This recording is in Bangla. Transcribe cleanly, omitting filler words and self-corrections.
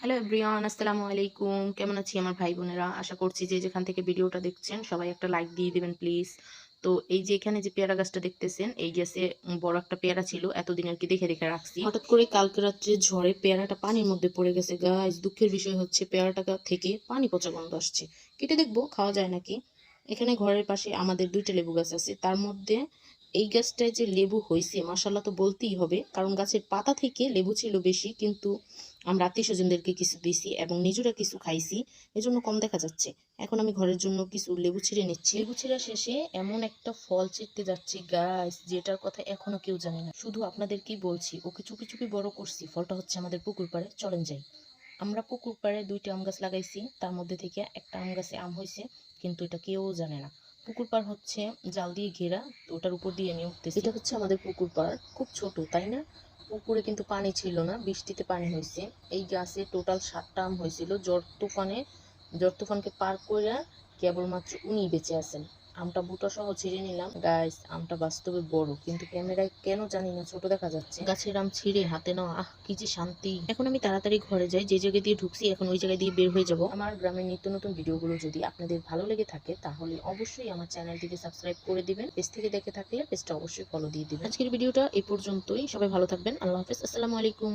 হ্যালো এভরিওয়ান, আসসালামু আলাইকুম। কেমন আছি আমার ভাই বোনেরা? আশা করছি যে যেখান থেকে ভিডিওটা দেখছেন সবাই একটা লাইক দিয়ে দিবেন প্লিজ। তো এই যে এখানে যে পেয়ারা গাছটা দেখতেছেন, এই গাছে বড় একটা পেয়ারা ছিল, এতদিন আর কি দেখে দেখে রাখছি। হঠাৎ করে কালকে রাত্রে ঝড়ে পেয়ারাটা পানির মধ্যে পড়ে গেছে গাইস। দুঃখের বিষয় হচ্ছে পেয়ারাটা থেকে পানি পচা গন্ধ আসছে। কেটে দেখবো খাওয়া যায় নাকি। এখানে ঘরের পাশে আমাদের 2টা লেবু গাছ আছে, তার মধ্যে এই গাছটায় যে লেবু হয়েছে মাশাল্লাহ তো বলতেই হবে, কারণ গাছের পাতা থেকে লেবু ছিল বেশি, কিন্তু আমরা আত্মীয়-স্বজনদেরকে কিছু দিছি এবং নিজেরা কিছু খাইছি, এজন্য কম দেখা যাচ্ছে। এখন আমি ঘরের জন্য কিছু লেবু ছিঁড়ে নিচ্ছি। লেবু ছিঁড়া শেষে এমন একটা ফল ছিঁড়তে যাচ্ছি গাইস, যেটার কথা এখনো কেউ জানে না। শুধু আপনাদেরকেই বলছি, ওকে চুপি চুপি বড় করছি। ফলটা হচ্ছে আমাদের পুকুর পাড়ে, চলেন যাই। আমরা পুকুর পাড়ে 2টা আম গাছ লাগাইছি, তার মধ্যে থেকে একটা আম গাছে আম হয়েছে, কিন্তু এটা কেউ জানে না। পুকুর পাড় হচ্ছে জাল দিয়ে ঘেরা, তো ওটার উপর দিয়ে আমি উঠতেছি। এটা হচ্ছে আমাদের পুকুর পাড়, খুব ছোট তাই না? পুকুরে কিন্তু পানি ছিল না, বৃষ্টিতে পানি হয়েছে। এই গাছে টোটাল 7টা আম হয়েছিল। ঝড় তুফানকে পার করে কেবলমাত্র উনি বেঁচে আছেন। আমটা বুটা সহ ছিঁড়ে নিলাম গাইস। আমটা বাস্তবে বড়, কিন্তু ক্যামেরায় কেন জানি না ছোট দেখা যাচ্ছে। গাছের আম ছিঁড়ে হাতে নেওয়া, আহ কি যে শান্তি। এখন আমি তাড়াতাড়ি ঘরে যাই, যে জায়গায় দিয়ে ঢুকছি এখন ওই জায়গায় দিয়ে বের হয়ে যাব। আমার গ্রামের নিত্য নতুন ভিডিওগুলো যদি আপনাদের ভালো লেগে থাকে তাহলে অবশ্যই আমার চ্যানেলটিকে সাবস্ক্রাইব করে দিবেন। পেজ থেকে দেখে থাকলে পেজটা অবশ্যই ফলো দিয়ে দিবেন। আজকের ভিডিওটা এই পর্যন্তই। সবাই ভালো থাকবেন। আল্লাহ হাফেজ। আসসালামু আলাইকুম।